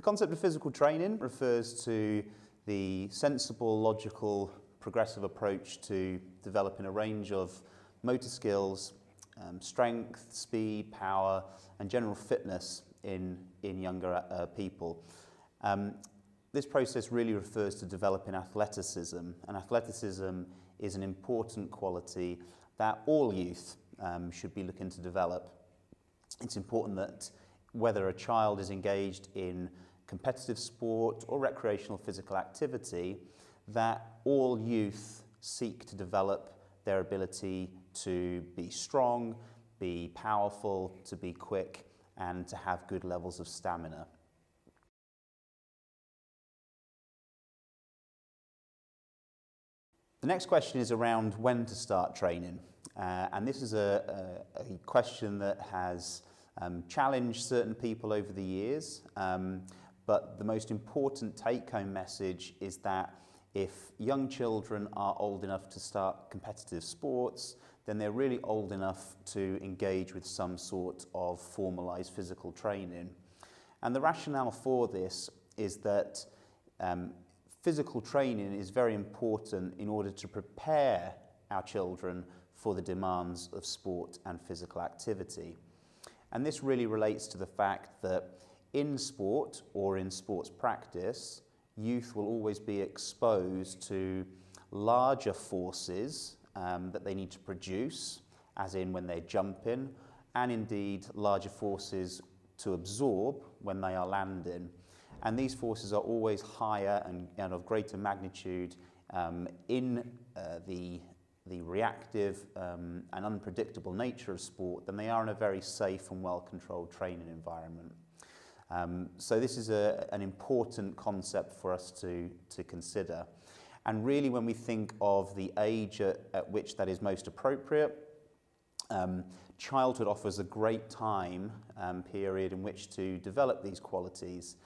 concept of physical training refers to the sensible, logical, progressive approach to developing a range of motor skills, strength, speed, power, and general fitness in younger people. This process really refers to developing athleticism, and athleticism is an important quality that all youth should be looking to develop. It's important that whether a child is engaged in competitive sport or recreational physical activity, that all youth seek to develop their ability to be strong, be powerful, to be quick, and to have good levels of stamina. The next question is around when to start training, and this is a question that has challenged certain people over the years, but the most important take-home message is that if young children are old enough to start competitive sports, then they're really old enough to engage with some sort of formalised physical training. And the rationale for this is that physical training is very important in order to prepare our children for the demands of sport and physical activity. And this really relates to the fact that in sport or in sports practice, youth will always be exposed to larger forces that they need to produce, as in when they're jumping, and indeed larger forces to absorb when they are landing. And these forces are always higher and of greater magnitude in the reactive and unpredictable nature of sport than they are in a very safe and well-controlled training environment. So this is an important concept for us to consider. And really, when we think of the age at which that is most appropriate, childhood offers a great time period in which to develop these qualities.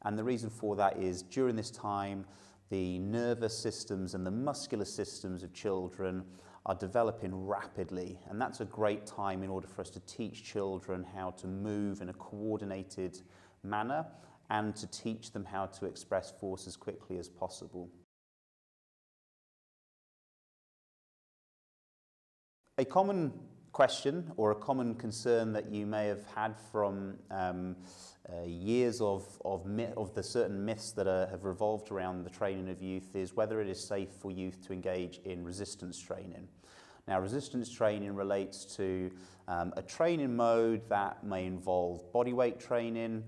And the reason for that is during this time, the nervous systems and the muscular systems of children are developing rapidly. And that's a great time in order for us to teach children how to move in a coordinated manner and to teach them how to express force as quickly as possible. A common question or a common concern that you may have had from years of the certain myths that have revolved around the training of youth is whether it is safe for youth to engage in resistance training. Now, resistance training relates to a training mode that may involve bodyweight training.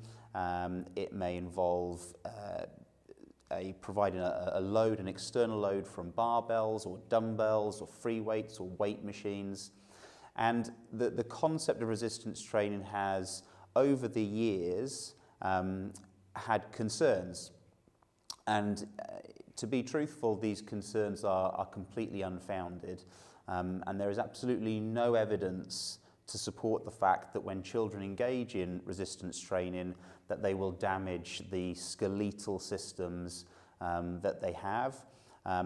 It may involve providing a load, an external load from barbells or dumbbells or free weights or weight machines. And the concept of resistance training has, over the years, had concerns. And to be truthful, these concerns are completely unfounded. And there is absolutely no evidence to support the fact that when children engage in resistance training, that they will damage the skeletal systems that they have.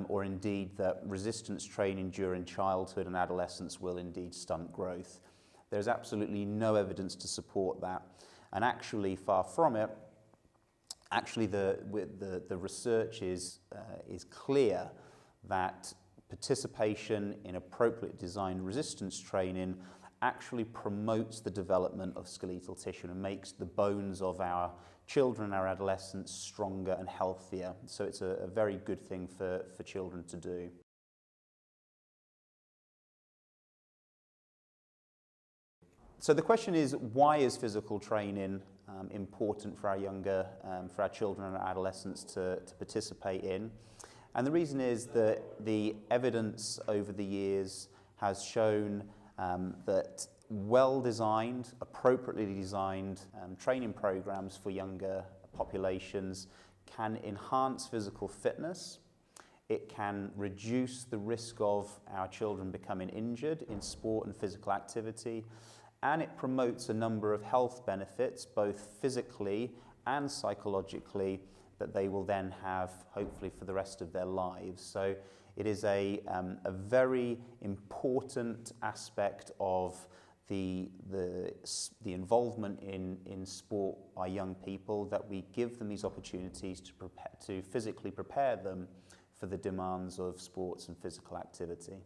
Or indeed that resistance training during childhood and adolescence will indeed stunt growth. There's absolutely no evidence to support that. And actually, far from it, actually the research is clear that participation in appropriately designed resistance training actually promotes the development of skeletal tissue and makes the bones of our children and our adolescents stronger and healthier. So it's a very good thing for children to do. So the question is, why is physical training important for our children and our adolescents to participate in? And the reason is that the evidence over the years has shown that well-designed, appropriately designed training programs for younger populations can enhance physical fitness. It can reduce the risk of our children becoming injured in sport and physical activity, and it promotes a number of health benefits, both physically and psychologically, that they will then have, hopefully, for the rest of their lives. So it is a very important aspect of the involvement in sport by young people, that we give them these opportunities to physically prepare them for the demands of sports and physical activity.